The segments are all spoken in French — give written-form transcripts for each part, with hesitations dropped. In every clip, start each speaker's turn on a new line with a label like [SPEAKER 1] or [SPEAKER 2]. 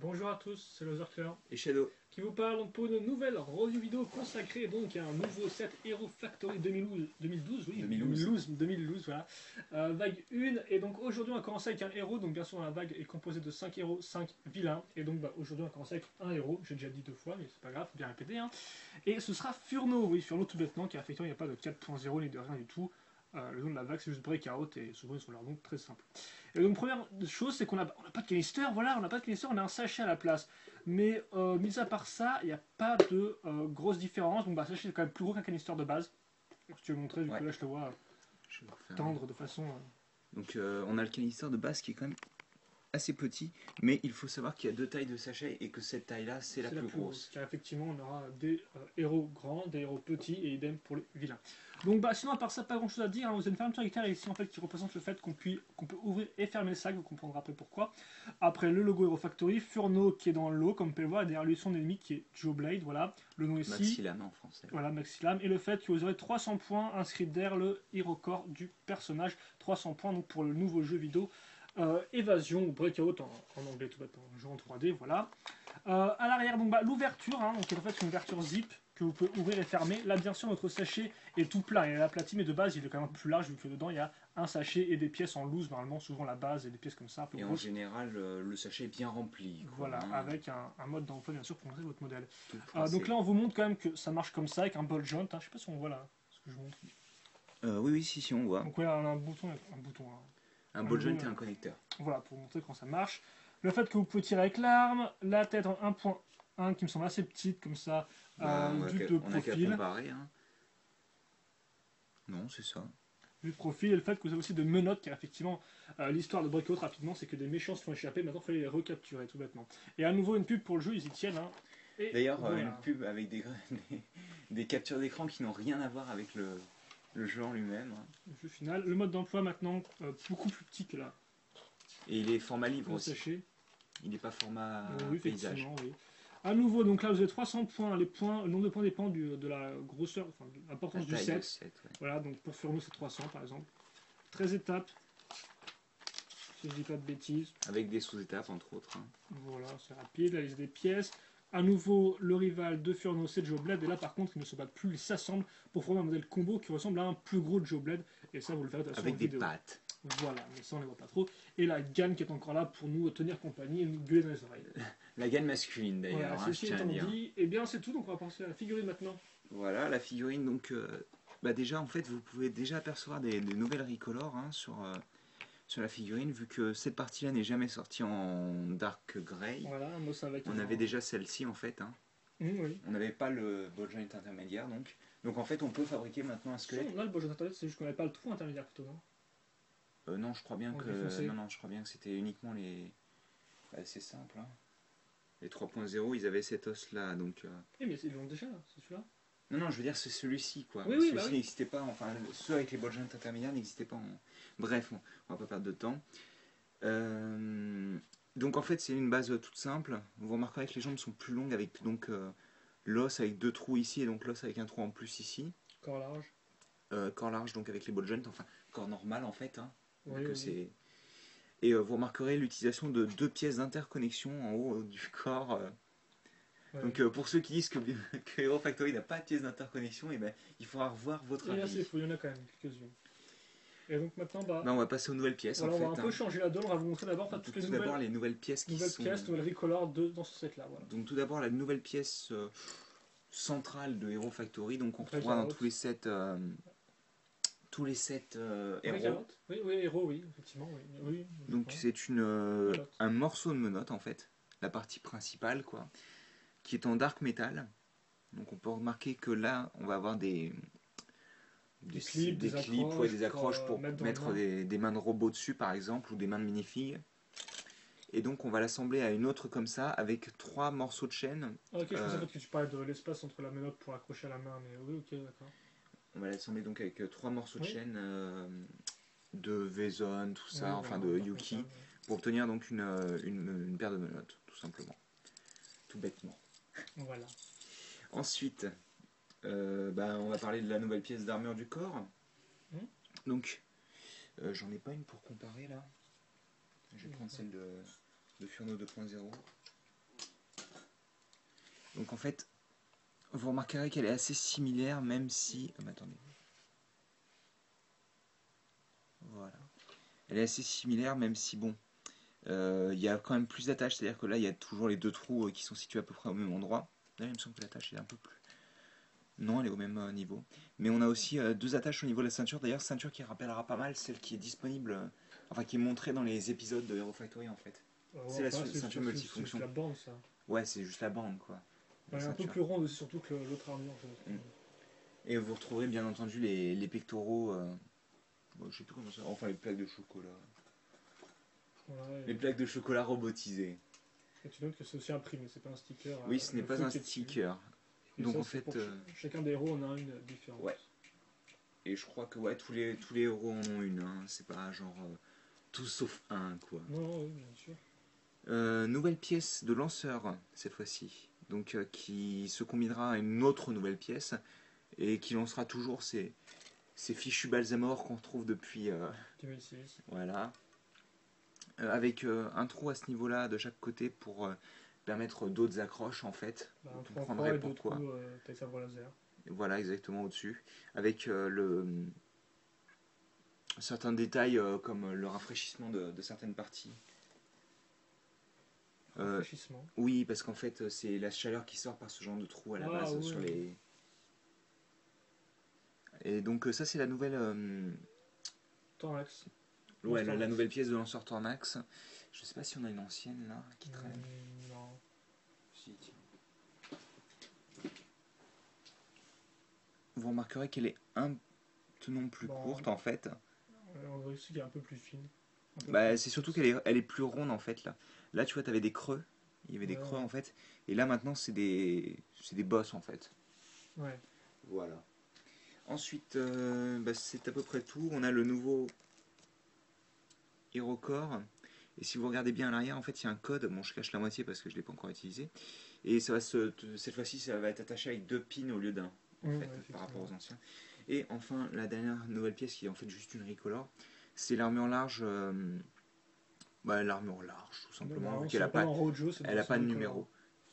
[SPEAKER 1] Bonjour à tous, c'est Loserclair
[SPEAKER 2] Et Shadow.
[SPEAKER 1] qui vous parle donc pour une nouvelle review vidéo consacrée donc à un nouveau set Hero Factory 2012, oui, 2012, voilà, vague 1. Et donc aujourd'hui on va commencer avec un héros, donc bien sûr la vague est composée de 5 héros, 5 vilains. Et donc aujourd'hui on va commencer avec un héros, j'ai déjà dit 2 fois, mais c'est pas grave, faut bien répéter. Hein. Et ce sera Furno, oui, Furno tout bêtement, car effectivement il n'y a pas de 4.0 ni de rien du tout. Le nom de la vague c'est juste Breakout et souvent ils sont leur nom très simple. Et donc première chose c'est qu'on n'a pas de canister, voilà, on n'a pas de canister, on a un sachet à la place. Mais mis à part ça, il n'y a pas de grosse différence. Donc sachet c'est quand même plus gros qu'un canister de base. Si tu veux montrer, vu que là je te vois
[SPEAKER 2] Je vais refaire
[SPEAKER 1] tendre de façon...
[SPEAKER 2] Donc on a le canister de base qui est quand même assez petit, mais il faut savoir qu'il y a deux tailles de sachet et que cette taille-là, c'est la plus grosse.
[SPEAKER 1] Car effectivement, on aura des héros grands, des héros petits, et idem pour les vilains. Donc sinon, à part ça, pas grand chose à dire. Hein. Vous avez une fermeture éclair ici en fait qui représente le fait qu'on peut ouvrir et fermer le sac, vous comprendrez après pourquoi. Après le logo Hero Factory, Furno qui est dans l'eau, comme vous pouvez le voir, et derrière lui son ennemi qui est Joe Blade, voilà. Le nom ici.
[SPEAKER 2] Maxilam en français.
[SPEAKER 1] Voilà, Maxilam. Et le fait que vous aurez 300 points inscrits derrière le Hero Core du personnage. 300 points donc pour le nouveau jeu vidéo. Évasion ou Breakout en anglais tout bêtement, jeu en 3D, voilà. À l'arrière, donc l'ouverture, hein, donc, qui est en fait une ouverture zip que vous pouvez ouvrir et fermer. Là, bien sûr, notre sachet est tout plat. Il est aplati, mais de base, il est quand même plus large vu que dedans, il y a un sachet et des pièces en loose, normalement, souvent la base et des pièces comme ça.
[SPEAKER 2] Et en général, le sachet est bien rempli. Quoi,
[SPEAKER 1] voilà,
[SPEAKER 2] hein.
[SPEAKER 1] avec un mode d'emploi, bien sûr, pour montrer votre modèle. Donc là, on vous montre quand même que ça marche comme ça, avec un ball joint. Hein. Je sais pas si on voit là ce que je vous montre.
[SPEAKER 2] Oui, si, on voit.
[SPEAKER 1] Donc, ouais, on a un bouton.
[SPEAKER 2] Un ball joint et un connecteur.
[SPEAKER 1] Voilà, pour montrer comment ça marche. Le fait que vous pouvez tirer avec l'arme, la tête en 1.1 qui me semble assez petite, comme ça, vue de profil. On a qu'à
[SPEAKER 2] comparer. Hein. Non, c'est ça.
[SPEAKER 1] Vue de profil, et le fait que vous avez aussi de menottes, car effectivement, l'histoire de Breakout rapidement, c'est que des méchants se font échapper, maintenant il fallait les recapturer, tout bêtement. Et à nouveau, une pub pour le jeu, ils y tiennent. Hein.
[SPEAKER 2] D'ailleurs, voilà. Une pub avec des captures d'écran qui n'ont rien à voir avec le jeu en lui-même. Hein.
[SPEAKER 1] Le jeu final. Le mode d'emploi maintenant, beaucoup plus petit que là.
[SPEAKER 2] Et il est format livre aussi.
[SPEAKER 1] Sachet.
[SPEAKER 2] Il n'est pas format
[SPEAKER 1] oui,
[SPEAKER 2] paysage.
[SPEAKER 1] Oui. À nouveau, donc là vous avez 300 points. Le nombre de points dépend de la grosseur, enfin de l'importance du set.
[SPEAKER 2] Ouais.
[SPEAKER 1] Voilà, donc pour Furno c'est 300 par exemple. 13 étapes, si je dis pas de bêtises.
[SPEAKER 2] Avec des sous-étapes entre autres. Hein.
[SPEAKER 1] Voilà, c'est rapide, la liste des pièces. À nouveau, le rival de Furno c'est Joe Blade. Et là par contre, ils ne se battent plus, ils s'assemblent pour former un modèle combo qui ressemble à un plus gros Joe Blade. Et ça, vous le verrez de toute façon
[SPEAKER 2] avec
[SPEAKER 1] en
[SPEAKER 2] des
[SPEAKER 1] vidéo.
[SPEAKER 2] pattes.
[SPEAKER 1] Voilà, mais ça on ne les voit pas trop. Et la Gan qui est encore là pour nous tenir compagnie et nous gueuler dans les oreilles.
[SPEAKER 2] La Gan masculine d'ailleurs,
[SPEAKER 1] voilà,
[SPEAKER 2] hein, je tiens à dire.
[SPEAKER 1] Et bien c'est tout, donc on va passer à la figurine maintenant.
[SPEAKER 2] Voilà, la figurine, donc déjà en fait vous pouvez déjà apercevoir des nouvelles recolors hein, sur la figurine, vu que cette partie-là n'est jamais sortie en Dark Grey.
[SPEAKER 1] Voilà,
[SPEAKER 2] on avait déjà celle-ci en fait. Hein.
[SPEAKER 1] Oui.
[SPEAKER 2] On n'avait pas le ball joint intermédiaire donc en fait on peut fabriquer maintenant un squelette.
[SPEAKER 1] On a le ball joint intermédiaire, c'est juste qu'on n'avait pas le trou intermédiaire plutôt, non?
[SPEAKER 2] Non, je crois bien que je crois bien que c'était uniquement les. C'est simple. Hein. Les 3.0, ils avaient cet os-là, donc.
[SPEAKER 1] Oui, mais ils l'ont déjà, c'est celui-là.
[SPEAKER 2] Non, je veux dire c'est celui-ci, quoi.
[SPEAKER 1] Oui,
[SPEAKER 2] celui-ci n'existait pas. Enfin, ceux avec les ball joints intermédiaires n'existaient pas. Bref, on va pas perdre de temps. Donc en fait, c'est une base toute simple. Vous remarquerez que les jambes sont plus longues avec donc l'os avec 2 trous ici et donc l'os avec un trou en plus ici.
[SPEAKER 1] Corps large.
[SPEAKER 2] Corps large donc avec les ball joints, enfin corps normal en fait. Hein.
[SPEAKER 1] Oui.
[SPEAKER 2] Et vous remarquerez l'utilisation de 2 pièces d'interconnexion en haut du corps. Donc pour ceux qui disent que Hero Factory n'a pas de pièces d'interconnexion, il faudra revoir votre avis.
[SPEAKER 1] Il y en a quand même quelques-unes. Et donc maintenant,
[SPEAKER 2] on va passer aux nouvelles pièces.
[SPEAKER 1] Voilà, on va un peu changer la donne, on va vous montrer d'abord toutes
[SPEAKER 2] les nouvelles pièces qui sont...
[SPEAKER 1] nouvelles recolors dans ce set-là. Voilà.
[SPEAKER 2] Donc tout d'abord la nouvelle pièce centrale de Hero Factory, donc on retrouvera dans tous les sets... héros.
[SPEAKER 1] Oui, héros, oui, effectivement. Oui,
[SPEAKER 2] donc c'est un morceau de menotte en fait, la partie principale quoi, qui est en dark metal. Donc on peut remarquer que là on va avoir des clips, des accroches pour mettre des mains de robot dessus par exemple, ou des mains de minifigues. Et donc on va l'assembler à une autre comme ça, avec 3 morceaux de chaîne.
[SPEAKER 1] Ok, je pensais que tu parlais de l'espace entre la menotte pour accrocher à la main, mais oui, ok, d'accord.
[SPEAKER 2] On va l'assembler donc avec 3 morceaux de chaîne de Vezon, tout ça, enfin de Yuki, pour obtenir donc une paire de menottes, tout simplement. Tout bêtement.
[SPEAKER 1] Voilà.
[SPEAKER 2] Ensuite, on va parler de la nouvelle pièce d'armure du corps. Donc, j'en ai pas une pour comparer là. Je vais prendre celle de Furno 2.0. Donc en fait, vous remarquerez qu'elle est assez similaire, même si... attendez. Voilà. Elle est assez similaire, même si bon, il y a quand même plus d'attaches. C'est-à-dire que là, il y a toujours les deux trous qui sont situés à peu près au même endroit. Là, il me semble que l'attache est un peu plus... Non, elle est au même niveau. Mais on a aussi deux attaches au niveau de la ceinture. D'ailleurs, ceinture qui rappellera pas mal celle qui est disponible, enfin qui est montrée dans les épisodes de Hero Factory en fait. C'est la ceinture multifonction.
[SPEAKER 1] C'est la bande, ça.
[SPEAKER 2] Ouais, c'est juste la bande quoi.
[SPEAKER 1] Elle est un peu plus ronde aussi, surtout que l'autre armure.
[SPEAKER 2] Et vous retrouverez bien entendu les pectoraux. Bon, je sais plus comment ça. Enfin, les plaques de chocolat. Ouais, les plaques de chocolat robotisées.
[SPEAKER 1] Et tu notes que c'est aussi imprimé, c'est pas un sticker.
[SPEAKER 2] Oui, ce n'est pas un sticker.
[SPEAKER 1] Et donc ça, en fait, chacun des héros en a une différente.
[SPEAKER 2] Ouais. Et je crois que ouais, tous les héros en ont une. Hein. C'est pas genre tout sauf un quoi.
[SPEAKER 1] Non, oui, bien sûr.
[SPEAKER 2] Nouvelle pièce de lanceur cette fois-ci. Donc qui se combinera à une autre nouvelle pièce et qui lancera toujours ces fichus balsamores qu'on retrouve depuis
[SPEAKER 1] 2006.
[SPEAKER 2] Voilà. Avec un trou à ce niveau-là de chaque côté pour permettre d'autres accroches en fait.
[SPEAKER 1] Un trou en croix et deux trous taille sabre laser.
[SPEAKER 2] Voilà, exactement au-dessus. Avec certains détails comme le rafraîchissement de certaines parties.
[SPEAKER 1] Rafraîchissement.
[SPEAKER 2] Oui, parce qu'en fait, c'est la chaleur qui sort par ce genre de trou à la base sur les. Et donc ça, c'est la nouvelle.
[SPEAKER 1] Tornax.
[SPEAKER 2] Ouais, la nouvelle pièce de lanceur Tornax. Je sais pas si on a une ancienne là qui traîne.
[SPEAKER 1] Non.
[SPEAKER 2] Si, tiens. Vous remarquerez qu'elle est un tenant plus courte en fait.
[SPEAKER 1] On dirait aussi qu'elle est un peu plus fine.
[SPEAKER 2] Bah, c'est surtout qu'elle est plus ronde en fait là. Là, tu vois, tu avais des creux. Il y avait des creux en fait. Et là, maintenant, c'est des bosses en fait.
[SPEAKER 1] Ouais.
[SPEAKER 2] Voilà. Ensuite, c'est à peu près tout. On a le nouveau HeroCore. Et si vous regardez bien à l'arrière, en fait, il y a un code. Bon, je cache la moitié parce que je ne l'ai pas encore utilisé. Et ça va cette fois-ci, ça va être attaché avec 2 pins au lieu d'un, en fait, par rapport aux anciens. Et enfin, la dernière nouvelle pièce qui est en fait juste une recolor, c'est l'armure large. L'armure large, tout simplement. Vu qu'elle n'a pas, pas de numéro.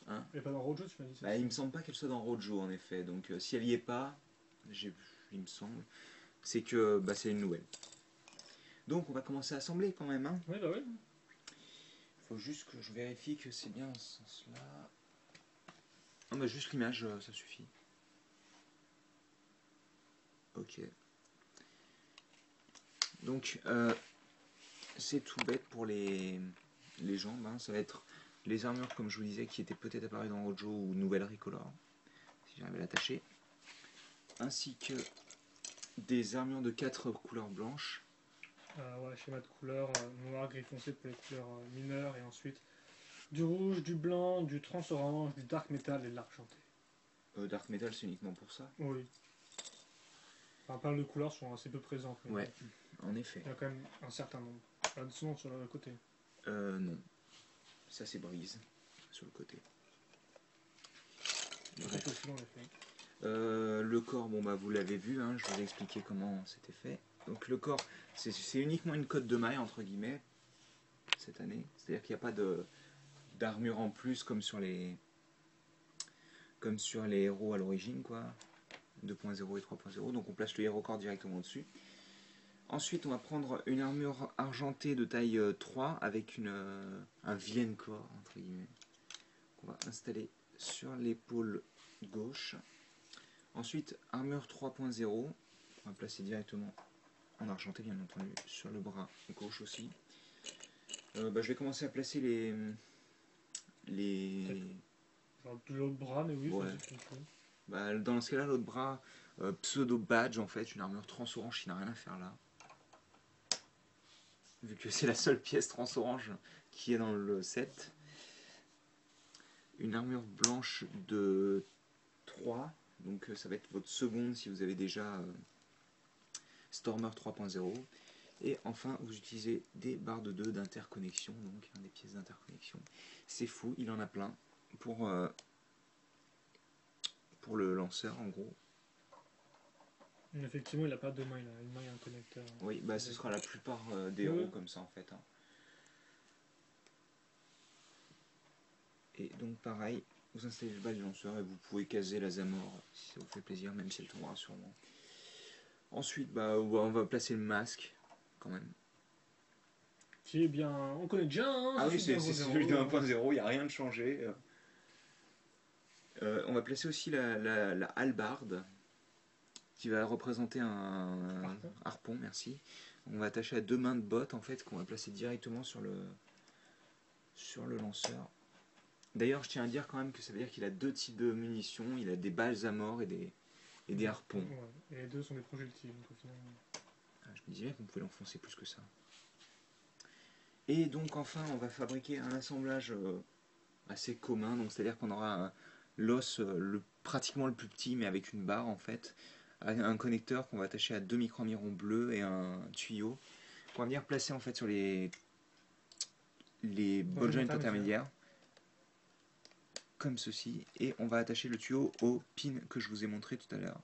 [SPEAKER 1] Hein, elle n'est pas dans Rojo, tu m'as dit
[SPEAKER 2] ça. Il me semble pas qu'elle soit dans Rojo, en effet. Donc, si elle y est pas, il me semble, c'est que c'est une nouvelle. Donc, on va commencer à assembler quand même. Hein.
[SPEAKER 1] Oui, bah oui.
[SPEAKER 2] Faut juste que je vérifie que c'est bien dans ce sens-là. Non, juste l'image, ça suffit. Ok. Donc, c'est tout bête pour les jambes. Hein. Ça va être les armures, comme je vous disais, qui étaient peut-être apparues dans Rojo ou Nouvelle Recolor, si j'arrive à l'attacher. Ainsi que des armures de 4 couleurs blanches.
[SPEAKER 1] Ouais, schéma de couleurs, noir, gris foncé pour les couleurs mineures, et ensuite du rouge, du blanc, du trans-orange, du dark metal et de l'argenté.
[SPEAKER 2] Dark metal, c'est uniquement pour ça?
[SPEAKER 1] Oui. Enfin, plein de couleurs sont assez peu présentes.
[SPEAKER 2] Ouais, en effet.
[SPEAKER 1] Il y a quand même un certain nombre. Sinon, sur le côté.
[SPEAKER 2] Non. Ça, c'est brise, sur le côté. Le corps, vous l'avez vu, hein, je vous ai expliqué comment c'était fait. Donc le corps, c'est uniquement une cotte de maille, entre guillemets, cette année. C'est-à-dire qu'il n'y a pas d'armure en plus comme sur les héros à l'origine, quoi. 2.0 et 3.0. Donc on place le héros corps directement dessus. Ensuite, on va prendre une armure argentée de taille 3 avec un vilain corps, entre guillemets, qu'on va installer sur l'épaule gauche. Ensuite, armure 3.0, on va placer directement en argenté, bien entendu, sur le bras gauche aussi. Je vais commencer à placer
[SPEAKER 1] l'autre bras, mais oui,
[SPEAKER 2] ouais. Dans ce cas-là, l'autre bras, pseudo badge en fait, une armure trans-orange qui n'a rien à faire là. Vu que c'est la seule pièce trans-orange qui est dans le set. Une armure blanche de 3, donc ça va être votre seconde si vous avez déjà Stormer 3.0. Et enfin, vous utilisez des barres de 2 d'interconnexion, donc des pièces d'interconnexion. C'est fou, il en a plein pour le lanceur en gros.
[SPEAKER 1] Effectivement, il n'a pas deux mains, il a une main et un connecteur.
[SPEAKER 2] Oui, ce sera la plupart des héros comme ça en fait. Hein. Et donc pareil, vous installez le bas du lanceur et vous pouvez caser la Zamor si ça vous fait plaisir, même si elle tombera sûrement. Ensuite, bah, on va placer le masque quand même.
[SPEAKER 1] Qui est bien. On connaît déjà, hein,
[SPEAKER 2] Ah oui, c'est celui de 1.0, il n'y a rien de changé. On va placer aussi la hallebarde qui va représenter un harpon, merci. On va attacher à 2 mains de botte en fait qu'on va placer directement sur le lanceur. D'ailleurs, je tiens à dire quand même que ça veut dire qu'il a 2 types de munitions. Il a des balles à mort et des harpons.
[SPEAKER 1] Ouais. Et les 2 sont des projectiles. Donc, au final...
[SPEAKER 2] Je me disais bien qu'on pouvait l'enfoncer plus que ça. Et donc enfin, on va fabriquer un assemblage assez commun. Donc c'est-à-dire qu'on aura l'os pratiquement le plus petit, mais avec une barre en fait, un connecteur qu'on va attacher à 2 micro-environs bleus et un tuyau qu'on va venir placer en fait sur les ball joints intermédiaires. Comme ceci, et on va attacher le tuyau au pin que je vous ai montré tout à l'heure.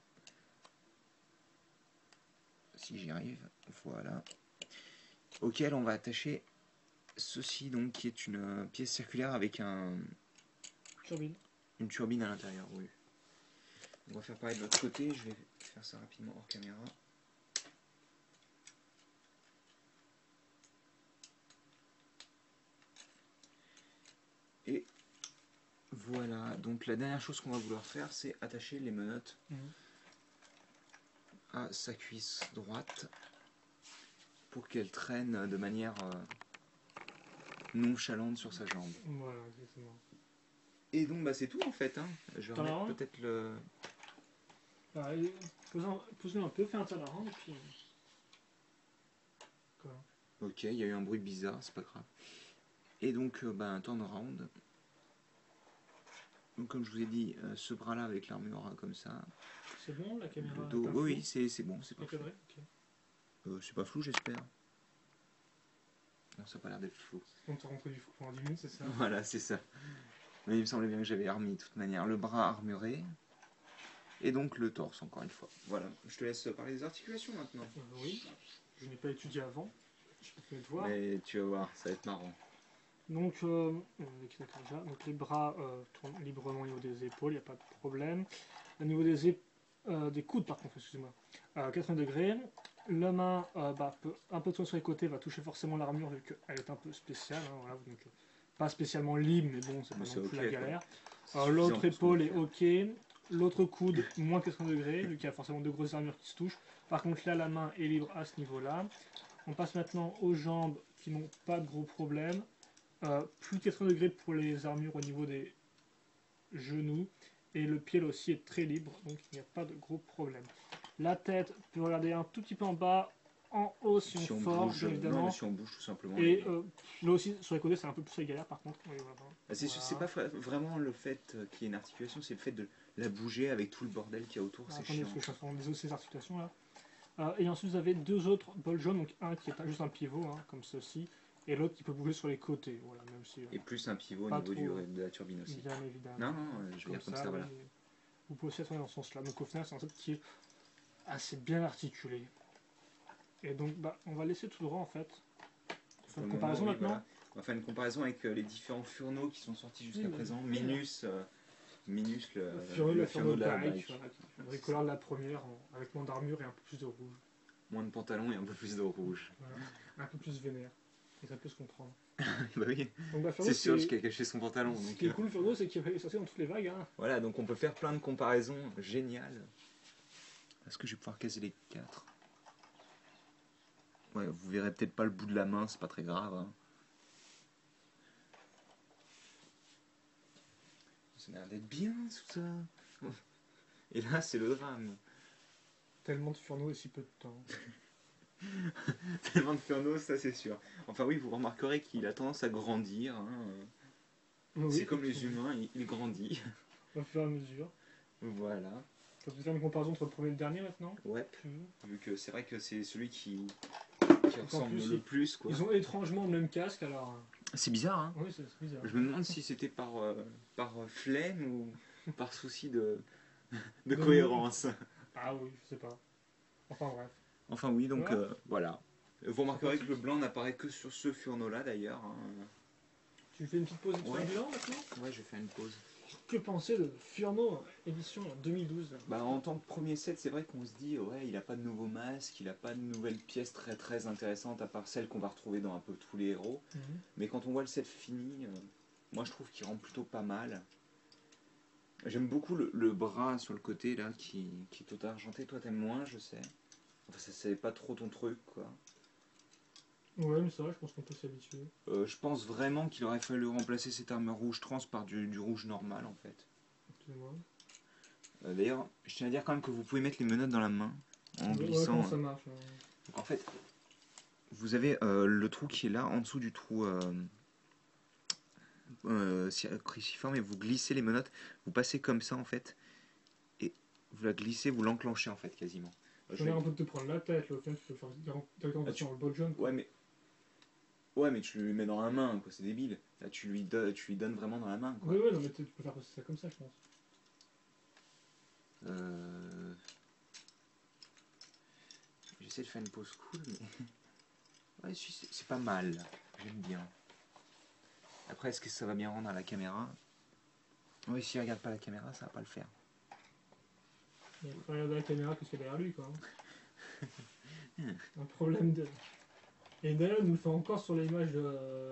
[SPEAKER 2] Si j'y arrive, voilà. Auquel on va attacher ceci, donc qui est une pièce circulaire avec une turbine à l'intérieur, oui. On va faire pareil de l'autre côté, je vais faire ça rapidement hors caméra. Et voilà, donc la dernière chose qu'on va vouloir faire, c'est attacher les menottes à sa cuisse droite pour qu'elle traîne de manière nonchalante sur sa jambe.
[SPEAKER 1] Voilà, exactement.
[SPEAKER 2] Et donc bah, c'est tout en fait. Hein. Je vais remettre peut-être le...
[SPEAKER 1] Bah, pose-le un peu, fais un turnaround et puis... Quoi ?
[SPEAKER 2] Ok, il y a eu un bruit bizarre, c'est pas grave. Et donc bah, un turnaround. Donc comme je vous ai dit, ce bras-là avec l'armure comme ça.
[SPEAKER 1] C'est bon, la caméra
[SPEAKER 2] le dos, oui, c'est bon, c'est pas flou.
[SPEAKER 1] Okay.
[SPEAKER 2] C'est pas flou, j'espère. Non, ça n'a pas l'air d'être flou.
[SPEAKER 1] On t'a rentré du flou pendant 10 minutes, c'est ça?
[SPEAKER 2] Voilà, c'est ça. Mais il me semblait bien que j'avais remis de toute manière le bras armuré. Et donc le torse, encore une fois. Voilà, je te laisse parler des articulations maintenant.
[SPEAKER 1] Oui, je n'ai pas étudié avant. Je peux te voir.
[SPEAKER 2] Mais tu vas voir, ça va être marrant.
[SPEAKER 1] Donc, les bras tournent librement au niveau des épaules, il n'y a pas de problème. Au niveau des coudes, par contre, excusez-moi, 80 degrés. La main peut un peu tourner sur les côtés, va toucher forcément l'armure vu qu'elle est un peu spéciale. Hein, voilà, donc, pas spécialement libre, mais bon, c'est pas non plus la galère. L'autre épaule est ok. L'autre coude, moins 80 degrés, vu qu'il y a forcément 2 grosses armures qui se touchent. Par contre, là, la main est libre à ce niveau-là. On passe maintenant aux jambes qui n'ont pas de gros problèmes. Plus de 80 degrés pour les armures au niveau des genoux. Et le pied là aussi est très libre, donc il n'y a pas de gros problème. La tête peut regarder un tout petit peu en bas, en haut si on force,
[SPEAKER 2] bouge,
[SPEAKER 1] évidemment.
[SPEAKER 2] Non, si on bouge tout simplement.
[SPEAKER 1] Et là aussi, sur les côtés, c'est un peu plus la galère par contre. Oui, voilà.
[SPEAKER 2] C'est pas vraiment le fait qu'il y ait une articulation, c'est le fait de la bouger avec tout le bordel qu'il y a autour, c'est chiant.
[SPEAKER 1] Parce que je suis en train de ces articulations là. Et ensuite, vous avez 2 autres bols jaunes, donc un qui est juste un pivot, hein, comme ceci, et l'autre qui peut bouger sur les côtés. Voilà, même si,
[SPEAKER 2] et plus un pivot au niveau de la turbine aussi.
[SPEAKER 1] Bien évidemment.
[SPEAKER 2] Non, je veux dire comme ça, voilà.
[SPEAKER 1] Vous pouvez aussi être dans ce sens-là. Donc au final, c'est un set qui est assez bien articulé. Et donc, on va laisser tout droit en fait. On fait une comparaison maintenant.
[SPEAKER 2] Voilà. On va faire une comparaison avec les différents Furneaux qui sont sortis jusqu'à présent. Minus le Furneau de la bike.
[SPEAKER 1] Le bricoleur de la première, avec moins d'armure et un peu plus de rouge.
[SPEAKER 2] Moins de pantalon et un peu plus de rouge.
[SPEAKER 1] Voilà. Un peu plus vénère. Et ça peut se comprendre.
[SPEAKER 2] Bah oui,
[SPEAKER 1] donc,
[SPEAKER 2] c'est sûr qu'il a caché son pantalon.
[SPEAKER 1] Ce qui est cool, Furneau, c'est qu'il est sorti dans toutes les vagues. Hein.
[SPEAKER 2] Voilà, donc on peut faire plein de comparaisons géniales. Est-ce que je vais pouvoir caser les 4 ? Ouais, vous verrez peut-être pas le bout de la main, c'est pas très grave. Hein. Ça a l'air d'être bien tout ça. Et là, c'est le drame.
[SPEAKER 1] Tellement de Furneaux et si peu de temps.
[SPEAKER 2] Tellement de Furneaux, ça c'est sûr. Enfin oui, vous remarquerez qu'il a tendance à grandir. Hein. Oui, c'est comme les humains, il grandit.
[SPEAKER 1] Au fur et à mesure.
[SPEAKER 2] Voilà.
[SPEAKER 1] Tu peux faire une comparaison entre le premier et le dernier maintenant?
[SPEAKER 2] Ouais. Vu que c'est vrai que c'est celui qui ressemble le plus. Quoi.
[SPEAKER 1] Ils ont étrangement le même casque alors.
[SPEAKER 2] C'est bizarre, hein?
[SPEAKER 1] Oui, c'est bizarre.
[SPEAKER 2] Je me demande si c'était par flemme ou par souci de cohérence.
[SPEAKER 1] Ah oui, je sais pas. Enfin bref.
[SPEAKER 2] Enfin oui, donc voilà. Vous remarquerez que le blanc n'apparaît que sur ce Furneau là d'ailleurs. Hein.
[SPEAKER 1] Tu fais une petite pause et tu fais un bilan maintenant?
[SPEAKER 2] Ouais, je vais faire une pause.
[SPEAKER 1] Que penser de Furno édition 2012?
[SPEAKER 2] Bah, en tant que premier set, c'est vrai qu'on se dit, ouais, il a pas de nouveau masque, il a pas de nouvelles pièces très très intéressantes à part celles qu'on va retrouver dans un peu tous les héros. Mais quand on voit le set fini, moi je trouve qu'il rend plutôt pas mal. J'aime beaucoup le bras sur le côté là qui est tout argenté. Toi t'aimes moins, je sais. Enfin, ça c'est pas trop ton truc quoi.
[SPEAKER 1] Ouais, mais ça va, je pense qu'on peut s'habituer.
[SPEAKER 2] Je pense vraiment qu'il aurait fallu remplacer cette armure rouge trans par du rouge normal en fait. D'ailleurs, je tiens à dire quand même que vous pouvez mettre les menottes dans la main en glissant.
[SPEAKER 1] Comment ça marche
[SPEAKER 2] Donc en fait, vous avez le trou qui est là en dessous du trou cruciforme et vous glissez les menottes. Vous passez comme ça en fait et vous la glissez, vous l'enclenchez en fait quasiment.
[SPEAKER 1] J'ai l'air un peu de te prendre la tête, là, au final, tu peux faire directement sur le ball jump.
[SPEAKER 2] Ouais, mais tu lui mets dans la main, quoi, c'est débile. Là, tu lui donnes vraiment dans la main, quoi.
[SPEAKER 1] Ouais, non, mais tu peux faire ça comme ça, je pense.
[SPEAKER 2] J'essaie de faire une pause cool, mais... ouais, c'est pas mal, j'aime bien. Après, est-ce que ça va bien rendre à la caméra? Oui, si il regarde pas la caméra, ça va pas le faire.
[SPEAKER 1] Il faut regarder la caméra parce qu'il y a derrière lui, quoi. Un problème de... Et d'ailleurs, il nous le fait encore sur l'image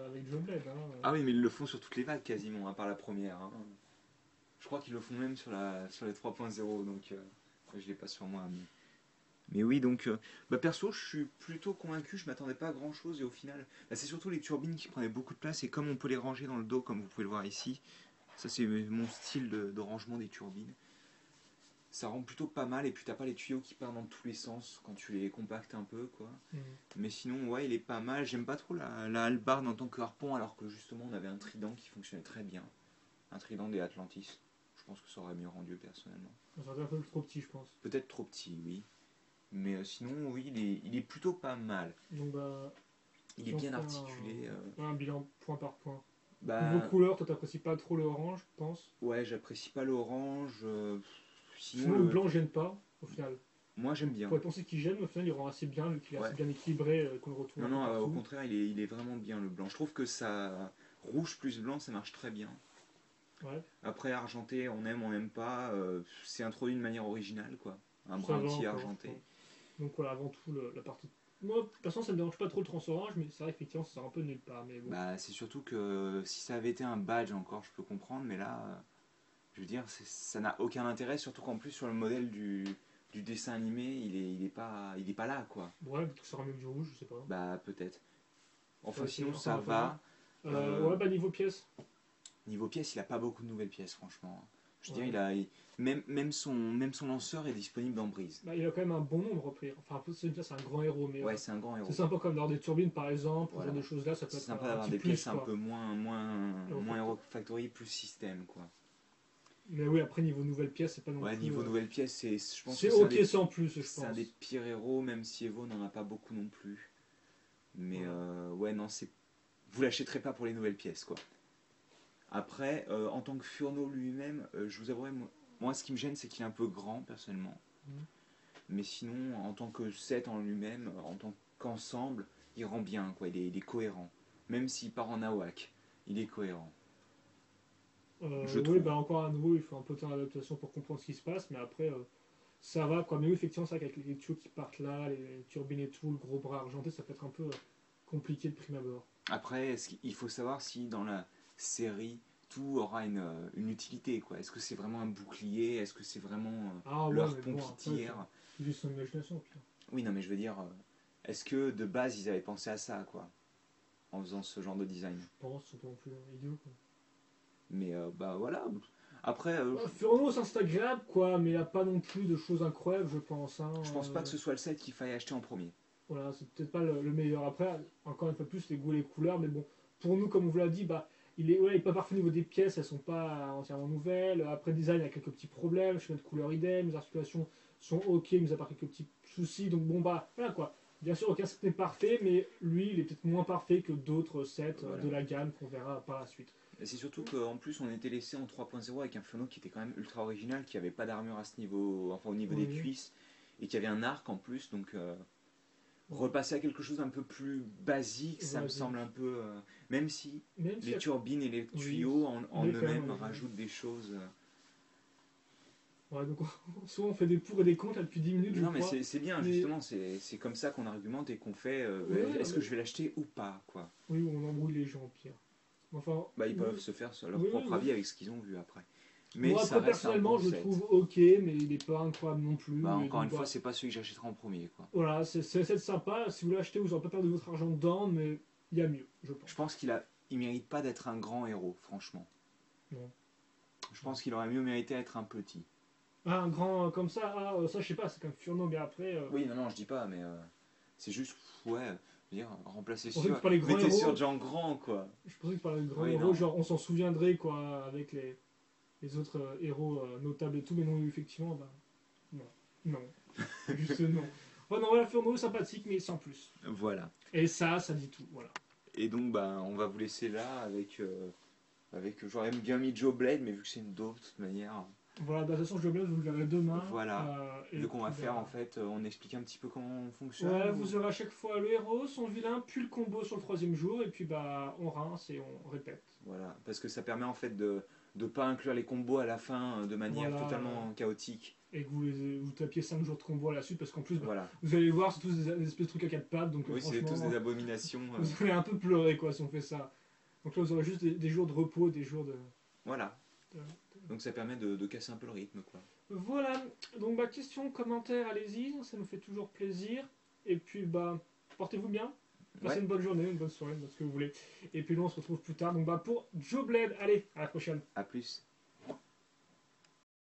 [SPEAKER 1] avec Joe Blade.
[SPEAKER 2] Ah oui, mais ils le font sur toutes les vagues quasiment, à part la première. Je crois qu'ils le font même sur les 3.0, donc je l'ai pas sur moi. Mais oui, donc perso, je suis plutôt convaincu, je m'attendais pas à grand chose et au final, c'est surtout les turbines qui prenaient beaucoup de place et comme on peut les ranger dans le dos, comme vous pouvez le voir ici, ça c'est mon style de rangement des turbines. Ça rend plutôt pas mal et puis t'as pas les tuyaux qui partent dans tous les sens quand tu les compactes un peu quoi. Mais sinon ouais il est pas mal, j'aime pas trop la hallebarde en tant que harpon alors que justement on avait un trident qui fonctionnait très bien. Un trident des Atlantis. Je pense que ça aurait mieux rendu personnellement.
[SPEAKER 1] Ça aurait été un peu trop petit je pense.
[SPEAKER 2] Peut-être trop petit oui. Mais sinon oui il est plutôt pas mal.
[SPEAKER 1] Donc bah...
[SPEAKER 2] Il est bien articulé.
[SPEAKER 1] Un bilan point par point.
[SPEAKER 2] Bah,
[SPEAKER 1] niveau couleur, toi t'apprécies pas trop le orange, je pense.
[SPEAKER 2] Ouais j'apprécie pas l'orange.
[SPEAKER 1] Sinon le blanc gêne pas, au final.
[SPEAKER 2] Moi j'aime bien.
[SPEAKER 1] On pourrait penser qu'il gêne, mais au final il rend assez bien, vu qu'il est assez bien équilibré, qu'on le retrouve.
[SPEAKER 2] Non, au contraire il est vraiment bien le blanc. Je trouve que ça rouge plus blanc ça marche très bien.
[SPEAKER 1] Ouais.
[SPEAKER 2] Après argenté, on n'aime pas. C'est introduit de manière originale quoi. Un brun petit argenté.
[SPEAKER 1] Donc voilà, avant tout la partie. Moi, personnellement, ça me dérange pas trop le trans orange, mais c'est vrai effectivement, ça sort un peu nulle part. Mais bon.
[SPEAKER 2] Bah, c'est surtout que si ça avait été un badge encore, je peux comprendre, mais là, je veux dire, ça n'a aucun intérêt, surtout qu'en plus sur le modèle du dessin animé, il est pas là quoi.
[SPEAKER 1] Ouais, peut-être que ça sera mieux que du rouge, je sais pas.
[SPEAKER 2] Bah, peut-être. Enfin, sinon,
[SPEAKER 1] ça
[SPEAKER 2] va.
[SPEAKER 1] Ouais, bah, niveau pièces.
[SPEAKER 2] Niveau pièces, il a pas beaucoup de nouvelles pièces, franchement. Je veux dire, même son lanceur est disponible dans Brise.
[SPEAKER 1] Bah, il a quand même un bon nombre repris. Enfin, c'est un grand héros, mais.
[SPEAKER 2] Ouais, c'est un grand héros.
[SPEAKER 1] C'est sympa comme dans des turbines par exemple, voilà. Ou genre de choses là, ça peut être.
[SPEAKER 2] C'est sympa d'avoir des pièces un peu moins Hero Factory, plus système, quoi.
[SPEAKER 1] Mais oui, après, niveau nouvelles pièces, c'est pas non plus.
[SPEAKER 2] Ouais, niveau nouvelles pièces, je pense
[SPEAKER 1] que c'est ok sans plus, je pense.
[SPEAKER 2] C'est un des pires héros, même si Evo n'en a pas beaucoup non plus. Mais ouais, non, vous l'achèterez pas pour les nouvelles pièces, quoi. Après, en tant que Furno lui-même, je vous avouerai, moi, ce qui me gêne, c'est qu'il est un peu grand, personnellement. Mais sinon, en tant que set en lui-même, en tant qu'ensemble, il rend bien, quoi. Il est cohérent. Même s'il part en Awak, il est cohérent.
[SPEAKER 1] Oui, bah encore à nouveau, il faut un peu de temps d'adaptation pour comprendre ce qui se passe, mais après, ça va, quoi. Mais oui, effectivement, c'est vrai qu'avec les tuyaux qui partent là, les turbines et tout, le gros bras argenté, ça peut être un peu compliqué de prime abord.
[SPEAKER 2] Après, il faut savoir si dans la série, tout aura une utilité, quoi. Est-ce que c'est vraiment un bouclier? Est-ce que c'est vraiment leur pont qui tire?
[SPEAKER 1] C'est juste son imagination, pire.
[SPEAKER 2] Oui, non, mais je veux dire, est-ce que de base, ils avaient pensé à ça, quoi, en faisant ce genre de design?
[SPEAKER 1] Je pense, c'est pas non plus idiot, quoi.
[SPEAKER 2] Mais bah voilà. Après.
[SPEAKER 1] Furno, c'est agréable, quoi, mais il n'y a pas non plus de choses incroyables, je pense.
[SPEAKER 2] Je pense pas que ce soit le set qu'il faille acheter en premier.
[SPEAKER 1] Voilà, c'est peut-être pas le meilleur. Après, encore une fois plus, les goûts et les couleurs, mais bon, pour nous, comme on vous l'a dit, bah, il est pas parfait au niveau des pièces, elles sont pas entièrement nouvelles. Après, design, il y a quelques petits problèmes, schéma de couleur idem, les articulations sont ok, mais à part quelques petits soucis, donc bon, bah, voilà quoi. Bien sûr, aucun set n'est parfait, mais lui, il est peut-être moins parfait que d'autres sets de la gamme qu'on verra par la suite.
[SPEAKER 2] C'est surtout qu'en plus on était laissé en 3.0 avec un Furno qui était quand même ultra original, qui avait pas d'armure à ce niveau, enfin au niveau des cuisses, et qui avait un arc en plus, donc repasser à quelque chose d'un peu plus basique, ça me semble un peu... même si les turbines et les tuyaux en eux-mêmes rajoutent des choses...
[SPEAKER 1] Ouais, donc souvent on fait des pour et des contre là, depuis 10 minutes,
[SPEAKER 2] non, mais c'est bien, justement, c'est comme ça qu'on argumente et qu'on fait est-ce que je vais l'acheter ou pas, quoi.
[SPEAKER 1] Oui, on embrouille les gens, pire. Enfin,
[SPEAKER 2] bah, ils peuvent se faire leur propre avis avec ce qu'ils ont vu après. Mais
[SPEAKER 1] moi,
[SPEAKER 2] ça
[SPEAKER 1] après,
[SPEAKER 2] reste
[SPEAKER 1] personnellement, je le trouve ok, mais il n'est pas incroyable non plus.
[SPEAKER 2] Bah, encore une fois, c'est pas celui que j'achèterai en premier, quoi.
[SPEAKER 1] Voilà, c'est sympa. Si vous l'achetez, vous n'aurez pas perdu votre argent dedans, mais il y a mieux, je pense.
[SPEAKER 2] Je pense il mérite pas d'être un grand héros, franchement.
[SPEAKER 1] Non.
[SPEAKER 2] Je pense qu'il aurait mieux mérité d'être un petit.
[SPEAKER 1] Ah, un grand comme ça, ça je sais pas, c'est comme Furno, mais après.
[SPEAKER 2] Oui, non, je dis pas, mais c'est juste, ouais, dire, remplacer
[SPEAKER 1] sur.
[SPEAKER 2] Mettez sur Jean Grand, quoi.
[SPEAKER 1] Je pensais que tu parlais de grands héros, genre on s'en souviendrait, quoi, avec les autres héros notables et tout, mais non, effectivement, bah. Non. Juste non. Ouais, non, voilà, Furno, sympathique, mais sans plus.
[SPEAKER 2] Voilà.
[SPEAKER 1] Et ça dit tout, voilà.
[SPEAKER 2] Et donc, bah, on va vous laisser là avec. J'aurais bien mis Joe Blade, mais vu que c'est une dose, de toute manière.
[SPEAKER 1] Voilà, de toute façon, Joe Blade, vous le verrez demain.
[SPEAKER 2] Voilà. Vu qu'on va faire, en fait, on explique un petit peu comment on fonctionne.
[SPEAKER 1] Ouais, vous aurez à chaque fois le héros, son vilain, puis le combo sur le 3e jour, et puis bah, on rince et on répète.
[SPEAKER 2] Voilà, parce que ça permet en fait de ne pas inclure les combos à la fin de manière totalement chaotique.
[SPEAKER 1] Et que vous tapiez 5 jours de combo à la suite, parce qu'en plus,
[SPEAKER 2] voilà.
[SPEAKER 1] Vous allez voir, c'est tous des espèces de trucs à 4 pattes. Donc,
[SPEAKER 2] oui, c'est tous des abominations.
[SPEAKER 1] Vous allez un peu pleurer, quoi, si on fait ça. Donc là, vous aurez juste des jours de repos, des jours de...
[SPEAKER 2] Voilà. Donc ça permet de casser un peu le rythme, quoi.
[SPEAKER 1] Voilà. Donc, bah, questions, commentaires, allez-y, ça nous fait toujours plaisir. Et puis, bah, portez-vous bien. Passez une bonne journée, une bonne soirée, ce que vous voulez. Et puis, nous, on se retrouve plus tard. Donc, bah, pour Joe Blade, allez, à la prochaine.
[SPEAKER 2] À plus.